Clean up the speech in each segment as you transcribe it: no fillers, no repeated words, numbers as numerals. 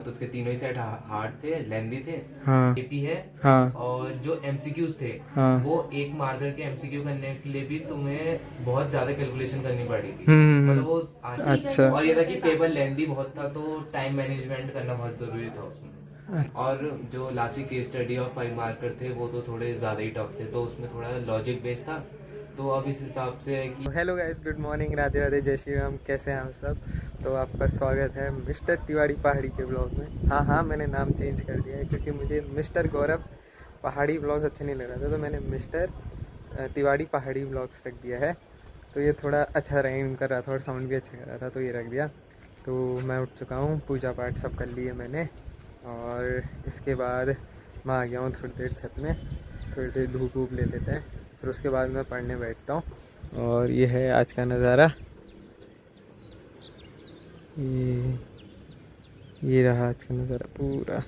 तो उसके तीनों ही सेट हार्ड थे, लेंदी थे। हाँ एपी है। हाँ और जो एमसीक्यूज थे, हाँ। वो एक मार्कर के एमसीक्यू करने के लिए भी तुम्हें बहुत ज्यादा कैलकुलेशन करनी पड़ी थी। मतलब वो अच्छा और ये था कि पेपर लेंदी बहुत था, तो टाइम मैनेजमेंट करना बहुत जरूरी था उसमें। और जो लास्ट की केस स्टडी और 5 मार्कर थे, वो तो थोड़े ज़्यादा ही टफ थे, तो उसमें थोड़ा लॉजिक बेस्ड था। तो अब इस हिसाब से है कि hello guys, good morning, Radhe Radhe, जय श्री राम। कैसे हैं आप सब? तो आपका स्वागत है मिस्टर तिवारी पहाड़ी के ब्लॉग में। हाँ हाँ, मैंने नाम चेंज कर दिया है क्योंकि मुझे मिस्टर गौरव पहाड़ी ब्लॉग्स अच्छे नहीं लग रहा था, तो मैंने मिस्टर तिवारी पहाड़ी ब्लॉग्स रख दिया है। तो ये थोड़ा अच्छा राइम कर रहा था और साउंड भी अच्छा कर रहा था, तो ये रख दिया। तो मैं उठ चुका हूँ, पूजा पाठ सब कर लिए मैंने, और इसके बाद मैं आ गया हूँ थोड़ी देर छत में, थोड़ी देर धूप वूप ले लेते हैं, फिर उसके बाद मैं पढ़ने बैठता हूँ। और ये है आज का नज़ारा। ये रहा आज का नज़ारा पूरा।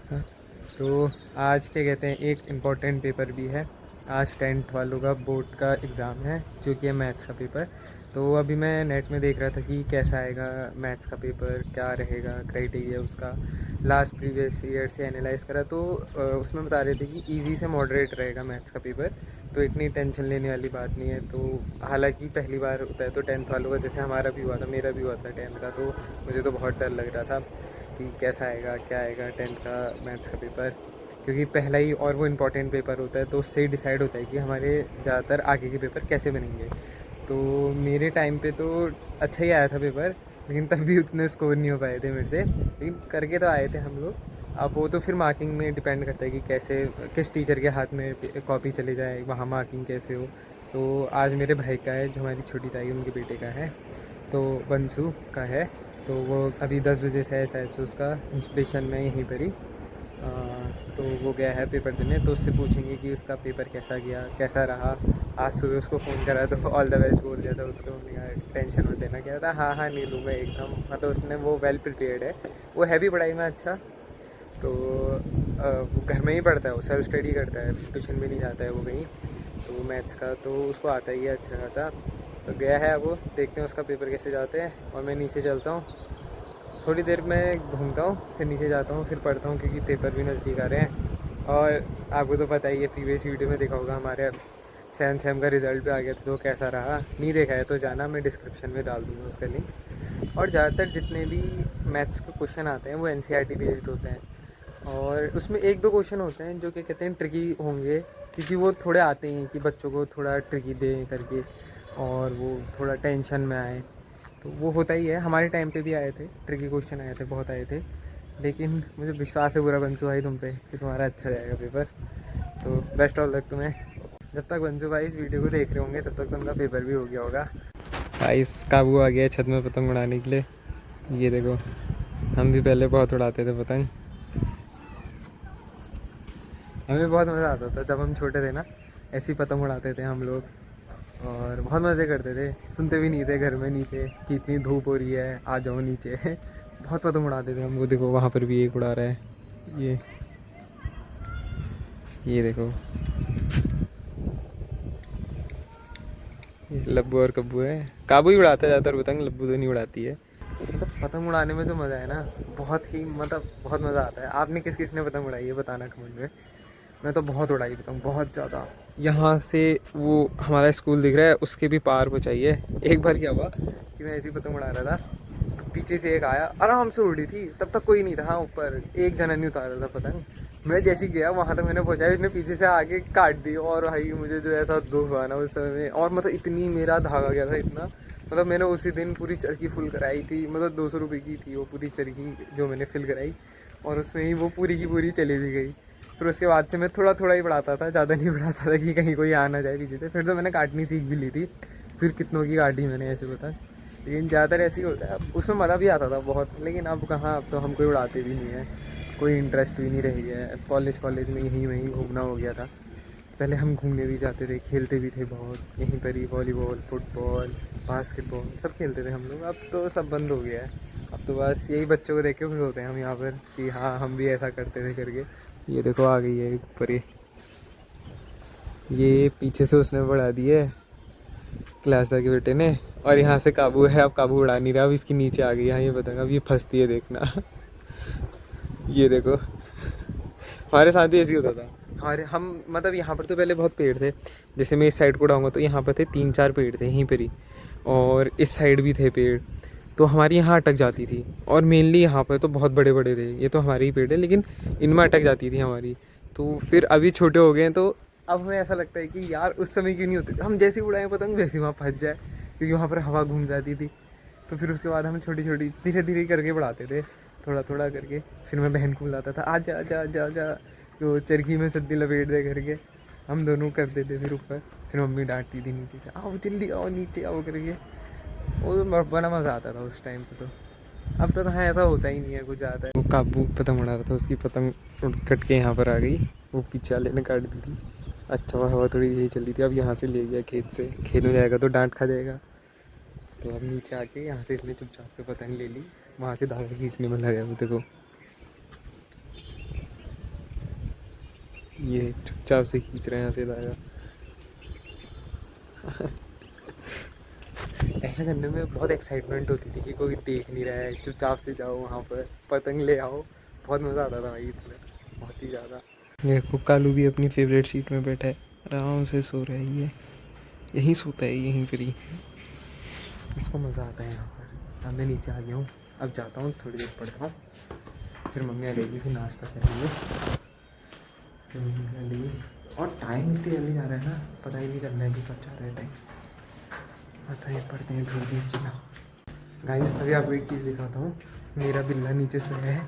हाँ, तो आज क्या कहते हैं, एक इम्पॉर्टेंट पेपर भी है। आज 10th वालों का बोर्ड का एग्ज़ाम है, जो कि है मैथ्स का पेपर। तो अभी मैं नेट में देख रहा था कि कैसा आएगा मैथ्स का पेपर, क्या रहेगा क्राइटेरिया उसका। लास्ट प्रीवियस ईयर से एनालाइज करा, तो उसमें बता रहे थे कि इजी से मॉडरेट रहेगा मैथ्स का पेपर, तो इतनी टेंशन लेने वाली बात नहीं है। तो हालांकि पहली बार होता है, तो 10th वालों का, जैसे हमारा भी हुआ था, मेरा भी हुआ था 10th का, तो मुझे तो बहुत डर लग रहा था कि कैसा आएगा, क्या आएगा 10th का मैथ्स का पेपर, क्योंकि पहला ही और वो इम्पॉर्टेंट पेपर होता है, तो उससे ही डिसाइड होता है कि हमारे ज़्यादातर आगे के पेपर कैसे बनेंगे। तो मेरे टाइम पे तो अच्छा ही आया था पेपर, लेकिन तब भी उतने स्कोर नहीं हो पाए थे मेरे से, लेकिन करके तो आए थे हम लोग। अब वो तो फिर मार्किंग में डिपेंड करता है कि कैसे, किस टीचर के हाथ में कॉपी चले जाए, वहाँ मार्किंग कैसे हो। तो आज मेरे भाई का है, जो हमारी छोटी ताई उनके बेटे का है, तो बंसू का है। तो वो अभी 10 बजे से है शायद से उसका इंस्पिरेशन में यहीं पर ही। तो वो गया है पेपर देने, तो उससे पूछेंगे कि उसका पेपर कैसा गया, कैसा रहा। आज सुबह उसको फ़ोन करा तो ऑल द बेस्ट बोल दिया था उसको। टेंशन मत लेना, कह रहा था हाँ हाँ नहीं लूँगा एकदम, मतलब उसने, वो वेल प्रिपेयर्ड है, वो है भी पढ़ाई में अच्छा। तो वो घर में ही पढ़ता है, वो सेल्फ स्टडी करता है, ट्यूशन भी नहीं जाता है वो कहीं। तो मैथ्स का तो उसको आता ही है अच्छा खासा। तो गया है, अब वो देखते हैं उसका पेपर कैसे जाते हैं। और मैं नीचे चलता हूँ, थोड़ी देर में घूमता हूँ, फिर नीचे जाता हूँ, फिर पढ़ता हूँ, क्योंकि पेपर भी नज़दीक आ रहे हैं। और आपको तो पता ही है, प्रीवियस वीडियो में देखा होगा हमारे सेवन सेम का रिज़ल्ट भी आ गया था, तो कैसा रहा नहीं देखा है तो जाना, मैं डिस्क्रिप्शन में डाल दूँगा उसका लिंक। और ज़्यादातर जितने भी मैथ्स के क्वेश्चन आते हैं वो NCERT बेस्ड होते हैं, और उसमें एक दो क्वेश्चन होते हैं जो कि कहते हैं ट्रिकी होंगे, क्योंकि वो थोड़े आते हैं कि बच्चों को थोड़ा ट्रिकी दें करके, और वो थोड़ा टेंशन में आए। तो वो होता ही है, हमारे टाइम पे भी आए थे ट्रिकी क्वेश्चन, आए थे, बहुत आए थे। लेकिन मुझे विश्वास है पूरा बंसू भाई तुम पे कि तुम्हारा अच्छा जाएगा पेपर। तो बेस्ट ऑफ लक तुम्हें। जब तक बंसू भाई इस वीडियो को देख रहे होंगे तब तक तुमका पेपर भी हो गया होगा। भाई इस काबू आ गया छत में पतंग उड़ाने के लिए। ये देखो, हम भी पहले बहुत उड़ाते थे पतंग, हमें बहुत मज़ा आता था जब हम छोटे थे ना, ऐसी पतंग उड़ाते थे हम लोग, और बहुत मज़े करते थे। सुनते भी नहीं थे घर में नीचे कि इतनी धूप हो रही है, आ जाओ नीचे। बहुत पतंग उड़ाते थे हम। वो देखो वहाँ पर भी एक उड़ा रहा है, ये देखो, ये लब्बू और कब्बू है। काबू ही उड़ाता है ज़्यादातर पतंग, लब्बू तो नहीं उड़ाती है। तो पतंग उड़ाने में जो मज़ा है ना, बहुत ही, मतलब बहुत मज़ा आता है। आपने किस किस ने पतंग उड़ाई है बताना कमेंट में। मैं तो बहुत उड़ाई पतंग, बहुत ज़्यादा। यहाँ से वो हमारा स्कूल दिख रहा है, उसके भी पार को चाहिए। एक बार क्या हुआ कि मैं ऐसी पतंग उड़ा रहा था, तो पीछे से एक आया, आराम से उड़ रही थी, तब तक कोई नहीं था। हाँ, ऊपर एक जना नहीं उतार रहा था पतंग। मैं जैसे ही गया वहाँ तक मैंने पहुँचाया, उसने पीछे से आगे काट दी, और भाई मुझे जो ऐसा दुख हुआ ना उस समय में, और मतलब इतनी मेरा धागा गया था इतना, मतलब मैंने उसी दिन पूरी चरखी फुल कराई थी, मतलब 200 रुपये की थी वो पूरी चरखी जो मैंने फिल कराई, और उसमें ही वो पूरी की पूरी चली भी गई। फिर उसके बाद से मैं थोड़ा थोड़ा ही बढ़ाता था, ज़्यादा नहीं बढ़ाता था कि कहीं कोई आ ना जाए पीछे से। फिर तो मैंने काटनी सीख भी ली थी, फिर कितनों की काटी मैंने, ऐसे बता। लेकिन ज़्यादातर ऐसे ही होता है, अब उसमें मज़ा भी आता था बहुत, लेकिन अब कहाँ, अब तो हम कोई उड़ाते भी नहीं है, कोई इंटरेस्ट भी नहीं रह गया है। कॉलेज में यहीं वहीं घूमना हो गया था। पहले हम घूमने भी जाते थे, खेलते भी थे बहुत, यहीं पर ही वॉलीबॉल, फुटबॉल, बास्केटबॉल सब खेलते थे हम लोग। अब तो सब बंद हो गया है, अब तो बस यही बच्चों को देख के खुश होते हैं हम यहाँ पर कि हाँ हम भी ऐसा करते थे करके। ये देखो आ गई है ऊपर, ये पीछे से उसने बढ़ा दी है क्लास के बेटे ने, और यहाँ से काबू है, अब काबू उड़ा नहीं रहा, अब इसके नीचे आ गई। यहाँ ये बताऊँगा, अब ये फंसती है, देखना। ये देखो, हमारे साथ भी ऐसे ही होता था। हमारे हम मतलब यहाँ पर तो पहले बहुत पेड़ थे, जैसे मैं इस साइड को उड़ाऊँगा तो यहाँ पर थे 3-4 पेड़ थे यहीं पर ही, और इस साइड भी थे पेड़, तो हमारी यहाँ अटक जाती थी। और मेनली यहाँ पर तो बहुत बड़े बड़े थे, ये तो हमारे ही पेड़ है, लेकिन इनमें अटक जाती थी हमारी। तो फिर अभी छोटे हो गए हैं, तो अब हमें ऐसा लगता है कि यार उस समय क्यों नहीं होते, हम जैसे ही उड़ाएं पतंग वैसे ही वहाँ फंस जाए, क्योंकि वहाँ पर हवा घूम जाती थी। तो फिर उसके बाद हम छोटी छोटी धीरे धीरे करके बढ़ाते थे, थोड़ा थोड़ा करके। फिर मैं बहन को बुलाता था, आ जा जा जा जा, तो चरखी में सद्दी लपेट दे करके हम दोनों करते थे। फिर ऊपर फिर मम्मी डांटती थी नीचे से, आओ जल्दी आओ नीचे आओ करके। वो बड़ा मज़ा आता था उस टाइम पे। तो अब तो हाँ ऐसा होता ही नहीं है कुछ ज़्यादा। वो काबू पतंग उड़ा रहा था, उसकी पतंग कट के यहाँ पर आ गई, वो पीछे वाले ने काट दी थी। अच्छा हुआ हवा थोड़ी यही चली थी। अब यहाँ से ले गया खेत से, खेत में जाएगा तो डांट खा जाएगा। तो अब नीचे आके यहाँ से इसने चुपचाप से पतंग ले ली, वहाँ से धागा खींचने में लगा। वो देखो ये चुपचाप से खींच रहे हैं यहाँ से धागा। ऐसा करने में बहुत एक्साइटमेंट होती थी कि कोई देख नहीं रहा है, चुपचाप से जाओ वहाँ पर पतंग ले आओ। बहुत मज़ा आता था भाई इसमें, बहुत ही ज़्यादा। देखो कालू भी अपनी फेवरेट सीट में बैठा है, आराम से सो रहा है। ये यहीं सोता है, यहीं पर ही, इसको मज़ा आता है यहाँ पर। अब मैं नीचे आ गया हूँ, अब जाता हूँ थोड़ी देर पढ़ता हूँ, फिर मम्मी आ जाएगी, फिर नाश्ता करेंगे, फिर मम्मी आ जाएगी। और टाइम इतनी जल्दी जा रहा है ना, पता ही नहीं चल रहा है कि कब जा रहा है टाइम। बताइए पढ़ते हैं थोड़ी देर, चला। गाइस अभी आपको एक चीज़ दिखाता हूँ, मेरा बिल्ला नीचे सोया है,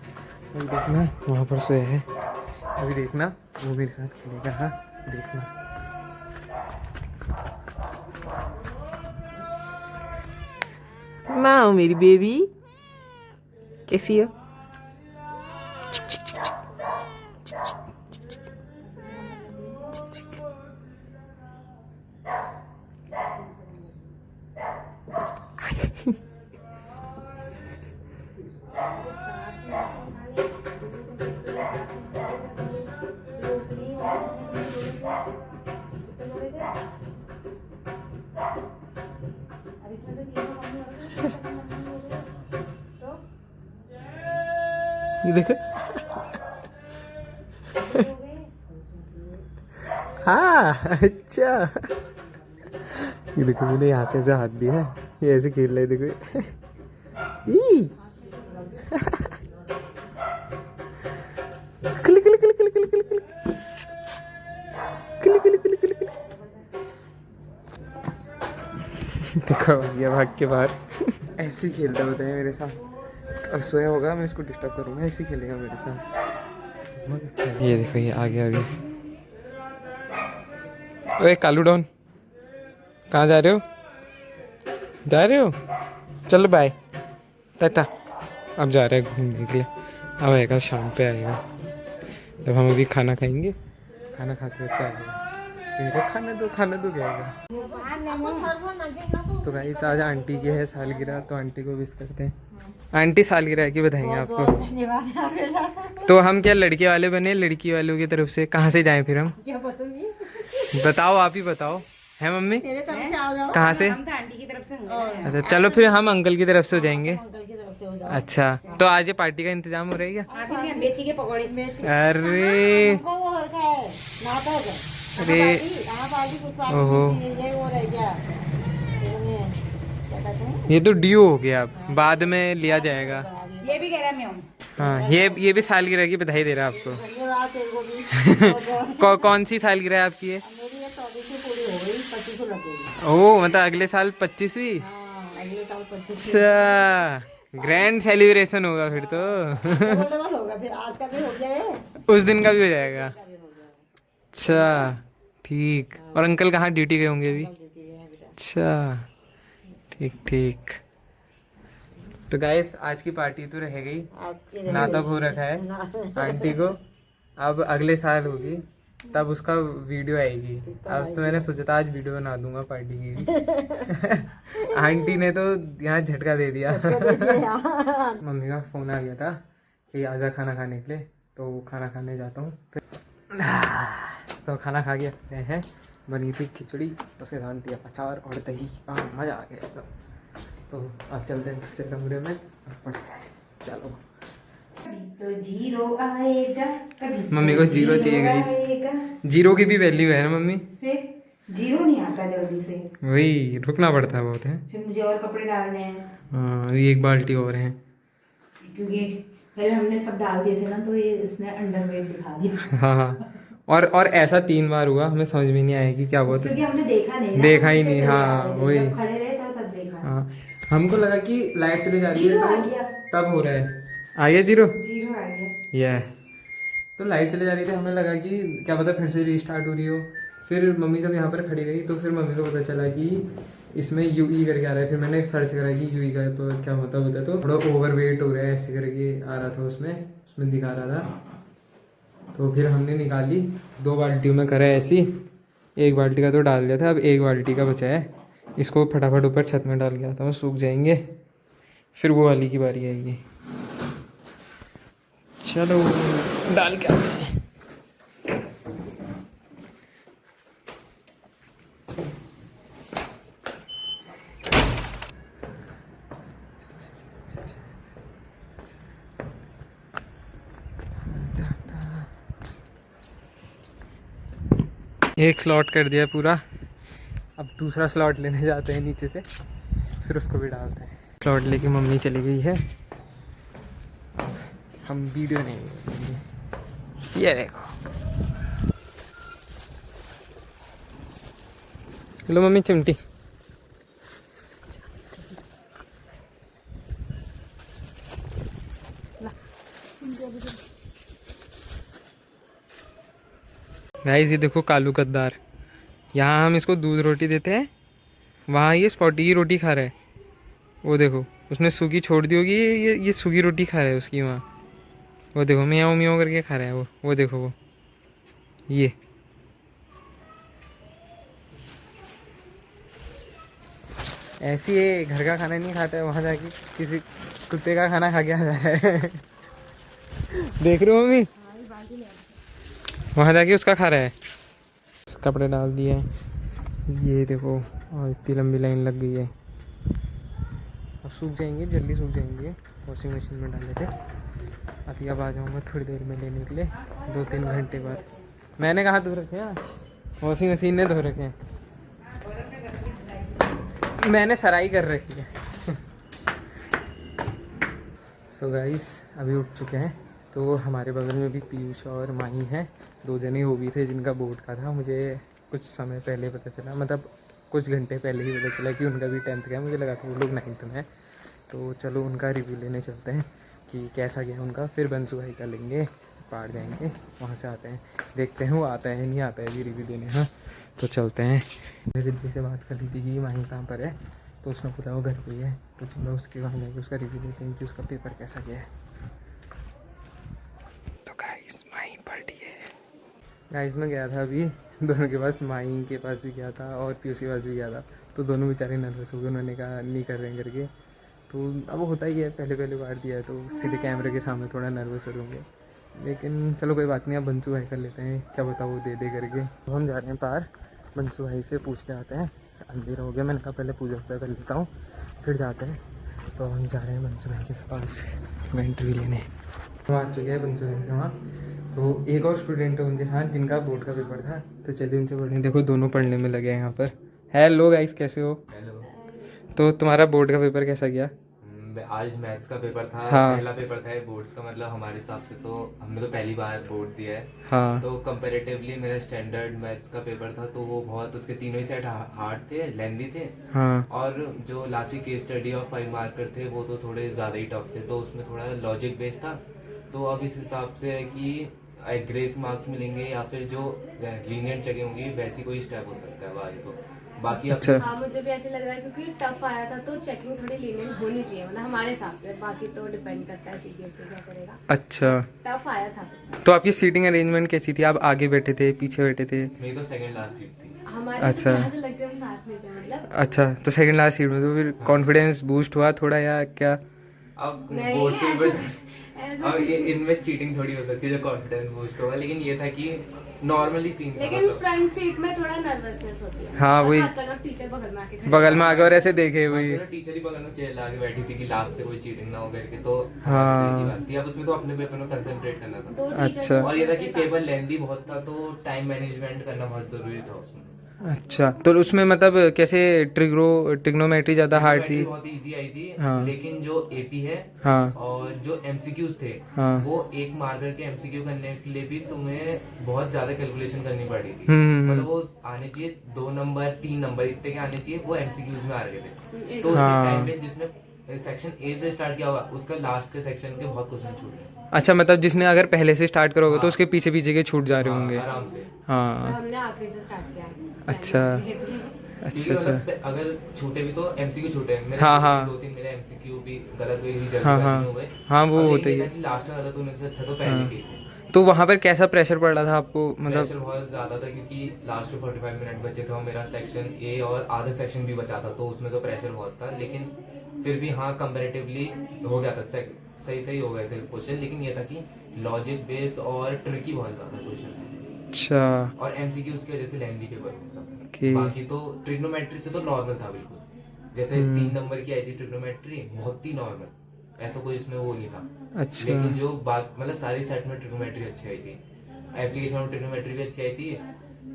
और देखना वहाँ पर सोया है। अभी देखना वो मेरे साथ खेलेगा, हाँ देखना। माँ मेरी बेबी कैसी हो? ये देखो, हाँ अच्छा, ये देखो मैंने यहाँ से ऐसे हाथ दिया है, ये ऐसे खेल रहा है, देखो। ई click click click click click click click click click click click. देखो भैया भाग के बाहर। ऐसे ही खेलता होता है मेरे साथ, अब सोया होगा मैं इसको डिस्टर्ब करूँगा, ऐसे ही खेलेगा मेरे साथ। ये देखो ये आ गया अभी। ओए कालू डॉन, कहाँ जा रहे हो? जा रहे हो? चलो बाय टाटा। अब जा रहे हैं घूमने के लिए, अब आएगा शाम पे आएगा, जब हम अभी खाना खाएंगे, खाना खाते वक्त आएगा। खाना दो कहेगा। तो गाइस आज आंटी की है सालगिरह, तो आंटी को विश करते हैं। आंटी सालगिरह की बधाई आपको। तो हम क्या लड़के वाले बने, लड़की वालों की तरफ से कहाँ से जाएं फिर हम? बताओ, आप ही बताओ, है मम्मी? कहाँ से? आंटी की तरफ से। अच्छा चलो फिर हम अंकल की तरफ से हो जाएंगे। अच्छा तो आज ये पार्टी का इंतजाम हो रहा है क्या? मेथी के पकौड़े। अरे अरे ओहो, ये तो ड्यू हो गया, अब बाद में लिया जाएगा। ये भी कह रहा मैं हूँ। हाँ ये भी सालगिरह की बधाई दे रहा है आपको। कौन सी सालगिरह है आपकी? है ओह मतलब अगले साल 25वीं। अच्छा ग्रैंड सेलिब्रेशन होगा फिर तो। फिर आज का भी हो गया, उस दिन का भी हो जाएगा। अच्छा ठीक। और अंकल कहाँ ड्यूटी गए होंगे अभी? अच्छा ठीक ठीक। तो गाइस आज की पार्टी तो रह गई, नाटक हो रखा है आंटी को। अब अगले साल होगी तब उसका वीडियो आएगी। अब तो मैंने सोचा था आज वीडियो बना दूंगा पार्टी की। आंटी ने तो यहाँ झटका दे दिया। मम्मी का फ़ोन आ गया था कि आजा खाना खाने के लिए, तो खाना खाने जाता हूँ। तो खाना खा के आते हैं, बनी थी खिचड़ी, उसके साथ दिया अचार और दही। मज़ा आ गया एकदम। तो आज चलते हैं फिर से कमरे में और पढ़ते हैं। चलो। कभी तो जीरो आएगा, कभी मम्मी तो को जीरो चाहिए गाइस। आएगा। जीरो की भी वैल्यू है ना मम्मी? फिर जीरो नहीं आता जल्दी से, वही रुकना पड़ता है बहुत है। फिर मुझे और कपड़े डालने हैं हाँ, ये एक बाल्टी और है। क्योंकि पहले हमने सब डाल दिए थे ना, तो ये इसने अंडरवेयर दिखा दिया। हाँ हाँ। और ऐसा 3 बार हुआ, हमें समझ में नहीं आया कि क्या हुआ। तो क्योंकि हमने देखा नहीं ना, देखा हम ही सीधे नहीं, चले हाँ, आ रहे थे। वही। जब खड़े रहे तब देखा। हाँ, हमको लगा कि लाइट चली जा रही है जीरो आ तो गया। तब हो रहा है। आ गया जीरो? जीरो आ गया। ये तो लाइट चली जा रही थी, हमें लगा कि क्या पता फिर से रीस्टार्ट हो रही हो। फिर मम्मी जब यहाँ पर खड़ी रही तो फिर मम्मी को पता चला कि इसमें यूई करके आ रहा है। फिर मैंने सर्च करा कि यूई का तो क्या होता है, तो थोड़ा ओवरवेट हो रहा है ऐसे करके आ रहा था, उसमें दिखा रहा था। तो फिर हमने निकाली, 2 बाल्टियों में करा ऐसी। 1 बाल्टी का तो डाल दिया था, अब 1 बाल्टी का बचा है। इसको फटाफट ऊपर छत में डाल गया था, वो सूख जाएंगे, फिर वो वाली की बारी आएगी। चलो डाल के आते हैं। एक स्लॉट कर दिया पूरा, अब दूसरा स्लॉट लेने जाते हैं नीचे से, फिर उसको भी डालते हैं। स्लॉट लेके मम्मी चली गई है, हम वीडियो नहीं बनाएंगे। ये देखो, चलो मम्मी चिमटी। गाइस ये देखो कालू गद्दार, यहाँ हम इसको दूध रोटी देते हैं, वहाँ ये स्पॉटी की रोटी खा रहा है। वो देखो, उसने सूखी छोड़ दी होगी, ये सूखी रोटी खा रहा है उसकी वहाँ। वो देखो मियाँ मियाँ करके खा रहा है वो देखो वो ये। ऐसी है, घर का खाना नहीं खाता है, वहाँ जाके किसी कुत्ते का खाना खा के आ जा रहा है। देख रहे हो मम्मी, वहाँ जाके उसका खा रहा है। कपड़े डाल दिए, ये देखो, और इतनी लंबी लाइन लग गई है। अब सूख जाएंगे, जल्दी सूख जाएंगे। वॉशिंग मशीन में डाले थे, अभी अब आ जाऊँगा थोड़ी देर में लेने के लिए, 2-3 घंटे बाद। मैंने कहाँ धो रखे हैं, वॉशिंग मशीन ने धो रखे हैं, मैंने सराई कर रखी है। सो गाइस अभी उठ चुके हैं, तो हमारे बगल में भी पीयूष और माही हैं, 2 जने वो भी थे जिनका बोर्ड का था। मुझे कुछ समय पहले पता चला, मतलब कुछ घंटे पहले ही पता चला कि उनका भी 10th का है। मुझे लगा था वो लोग 9th में है। तो चलो उनका रिव्यू लेने चलते हैं कि कैसा गया उनका, फिर बंसू भाई का लेंगे, पहाड़ जाएंगे, वहाँ से आते हैं, देखते हैं वो आता है नहीं आता है भी रिव्यू देने। हाँ तो चलते हैं। रिद्धि से बात कर रही थी कि माही कहाँ पर है, तो उसने बोला वो घर पे ही है, तो चलो उसके वहाँ जाके उसका रिव्यू देते हैं कि उसका पेपर कैसा गया है। तो गाइस माही पढ़ी है। गाइस मैं गया था अभी दोनों के पास, माही के पास भी गया था और पीयूष के पास भी गया था, तो दोनों बेचारे नर्वस हो गए। उन्होंने कहा नहीं कर रहे हैं करके, तो अब होता ही है, पहले बार दिया है तो सीधे कैमरे के सामने थोड़ा नर्वस हो होंगे, लेकिन चलो कोई बात नहीं। अब बंसू भाई कर लेते हैं, क्या बताओ वो दे करके। तो हम जा रहे हैं पार, बंसू भाई से पूछ के आते हैं। अंधेरा हो गया, मैंने कहा पहले पूजा वूजा कर लेता हूँ फिर जाते हैं। तो हम जा रहे हैं बंसू भाई के पास इंटरव्यू लेने। हम आ चुके हैं बंसू भाई के वहाँ, तो एक और स्टूडेंट है उनके साथ जिनका बोर्ड का पेपर था, तो चलिए उनसे पढ़ने। देखो दोनों पढ़ने में लगे हैं यहाँ पर। हेलो गाइस, कैसे हो? हेलो। तो तुम्हारा बोर्ड का पेपर कैसा गया? आज मैथ्स का पेपर था। हाँ। पहला पेपर था बोर्ड्स का, मतलब हमारे हिसाब से तो हमने तो पहली बार बोर्ड दिया है। हाँ। तो कंपैरेटिवली मेरा स्टैंडर्ड मैथ्स का पेपर था, तो वो बहुत, उसके तीनों ही सेट हार्ड थे, लेंदी थे। हाँ। और जो last case study of 5 marker थे वो तो थोड़े ज़्यादा ही टफ थे, तो उसमें थोड़ा लॉजिक बेस्ड था। तो अब इस हिसाब से है कि ग्रेस मार्क्स मिलेंगे या फिर जो लीनियंट जगह होंगी वैसी कोई स्टेप हो सकता है बाकी। तो बाकी अच्छा। हाँ मुझे भी ऐसे लग रहा है क्योंकि टफ आया था, तो चेकिंग थोड़ी लीनियंट होनी चाहिए, मतलब हमारे हिसाब से। बाकी तो डिपेंड करता है सीबीएसई क्या करेगा। अच्छा, टफ आया था। तो आपकी सीटिंग अरेंजमेंट कैसी थी? आप आगे बैठे थे, पीछे बैठे थे? मेरी तो सेकंड लास्ट सीट थी। हमारे अच्छा। यहाँ से लगते हम साथ में थे, मतलब। अच्छा, तो सेकंड लास्ट सीट में, तो फिर कॉन्फिडेंस बूस्ट हुआ थोड़ा या क्या? अब नहीं बोर्ड से ऐसा ऐसा अब कुछ नहीं। इनमें चीटिंग थोड़ी हो सकती है जो कॉन्फिडेंस बूस्ट होगा, लेकिन ये था कि नॉर्मली सीन था लेकिन मतलब। फ्रंट सीट में थोड़ा नर्वसनेस होती है। हाँ, और वही। खासकर जब टीचर बगल में आके खड़े बगल में आगे और ऐसे देखे हुई। टीचर ही बगल में चेयर लाके बैठी थी कि लास्ट से कोई चीटिंग ना हो करके, तो हाँ। हमारी की बात थी। अब उसमें तो अपने पेपर में कंसंट्रेट करना था। तो टीचर अच्छा। और ये था कि पेपर लेंथी बहुत था, तो टाइम मैनेजमेंट करना बहुत जरूरी था उसमें। अच्छा, तो उसमें मतलब कैसे ट्रिग्नोमेट्री ज़्यादा हार्ड थी? Trigonometry बहुत इजी आई थी। हाँ। लेकिन जो एपी है हाँ। और जो एमसीक्यूज थे, हाँ। वो एक मार्कर के एमसीक्यू करने के लिए भी तुम्हें बहुत ज्यादा कैलकुलेशन करनी पड़ी थी। मतलब वो आने चाहिए 2 नंबर 3 नंबर इतने के आने चाहिए, वो एमसीक्यूज में आ रहे थे। तो उसी हाँ। टाइम पे जिसने सेक्शन ए से स्टार्ट किया होगा उसका लास्ट के सेक्शन के बहुत क्वेश्चन छूट गए। अच्छा, मतलब जिसने अगर पहले से स्टार्ट करोगे तो हाँ। उसके पीछे पीछे के छूट जा रहे हाँ, होंगे। आराम से। और हाँ। हमने आखिरी से स्टार्ट किया है। अच्छा। क्योंकि अच्छा। मतलब अगर छूटे भी तो एमसीक्यू छूटे, मेरे हाँ, हाँ। 2-3 मेरे एमसीक्यू भी गलत हुए, हाँ, जल्दीबाजी हाँ। में हो गए। हाँ, वो अब होता ही लेकिन ये है। था कि लास्ट में गलत होने से अच्छा तो पहले हाँ। के ही। तो वहाँ पर कैसा प्रेशर पड़ रहा था आपको, प्रेशर मतलब? बहुत ज्यादा था क्योंकि लास्ट के 45 मिनट बचे थे और मेरा सेक्शन ए और आधा सेक्शन भी बचा था, तो उसमें तो प्रेशर बहुत था। लेकिन फिर भी हाँ, कंपैरेटिवली हो गया था, सही हो गए थे क्वेश्चन। लेकिन ये था कि लॉजिक बेस और ट्रिकी बहुत ज्यादा क्वेश्चन, अच्छा। और एमसीक्यू उसकी वजह से लेंथी पेपर था। ओके। बाकी तो ट्रिग्नोमेट्री से तो नॉर्मल था बिल्कुल, जैसे 3 नंबर की आई थी ट्रिग्नोमेट्री, बहुत ही नॉर्मल, ऐसा कोई इसमें वो नहीं था। अच्छा। लेकिन जो बात मतलब सारी सेट में ट्रिग्नोमेट्री अच्छी आई थी, एप्लीकेशन में ट्रिग्नोमेट्री भी अच्छी आई थी।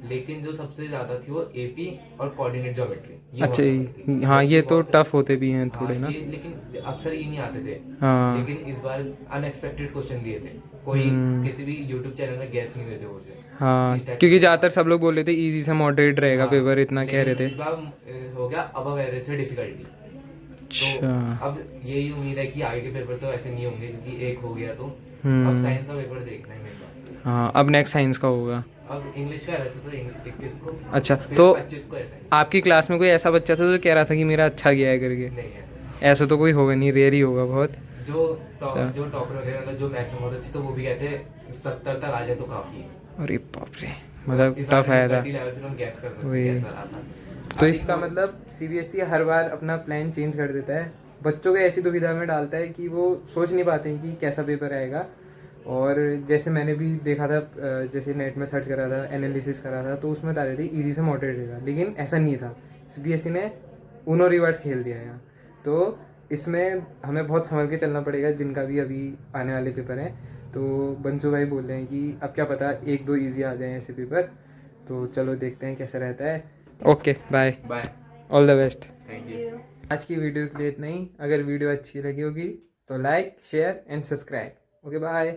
लेकिन जो सबसे ज्यादा थी वो एपी और कोऑर्डिनेट ज्योमेट्री। अच्छा, हाँ, ये तो टफ होते भी हैं थोड़े ना। ये लेकिन अक्सर ये नहीं आते थे। हाँ। लेकिन इस बार अनएक्सपेक्टेड क्वेश्चन दिए थे, कोई किसी भी यूट्यूब चैनल में गैस नहीं हुए थे मुझे। हाँ, इस type क्योंकि से- ज़्यादातर सब लोग बोल रहे थे इजी से मॉडरेट रहेगा हाँ, पेपर, इतना कह रहे लेकिन थे। इस बार हो गया अबव एवरेज से डिफिकल्टी। तो अच्छा। अब यही उम्मीद है कि आगे के पेपर तो ऐसे नहीं होंगे, क्योंकि एक हो गया तो अब साइंस का पेपर देखना है मेरे को। हाँ, अब नेक्स्ट साइंस का होगा। अब इंग्लिश का है वैसे तो 21 को। अच्छा, फिर तो 25 को ऐसा आपकी क्लास में कोई ऐसा बच्चा था जो कह रहा था कि मेरा अच्छा गया है करके? नहीं है। ऐसा तो कोई होगा नहीं, रेयर ही होगा बहुत। जो टॉपर वगैरह मतलब जो मैथ्स में बहुत अच्छी, तो वो भी कहते हैं 70 तक आ जाए तो काफी है। अरे बाप रे, मतलब इस बार टफ आया था। difficulty level फिर हम गैस कर सकते वही। हैं कैसा रहा था। तो इसका मतलब सीबीएसई हर बार अपना प्लान चेंज कर देता है, बच्चों को ऐसी दुविधा में डालता है कि वो सोच नहीं पाते हैं कि कैसा पेपर आएगा। और जैसे मैंने भी देखा था, जैसे नेट में सर्च करा था, एनालिसिस करा था, तो उसमें बता रहे थे इजी से मॉडरेट रहेगा, लेकिन ऐसा नहीं था। सीबीएसई ने उनो रिवर्स खेल दिया है। तो इसमें हमें बहुत संभल के चलना पड़ेगा, जिनका भी अभी आने वाले पेपर हैं। तो बंसू भाई बोल रहे हैं कि अब क्या पता 1-2 ईजी आ जाएं ऐसे पेपर। तो चलो देखते हैं कैसा रहता है। Okay, bye, bye, all the best. Thank you. आज की वीडियो के लिए इतना ही। अगर वीडियो अच्छी लगी होगी तो like, share and subscribe. Okay, bye.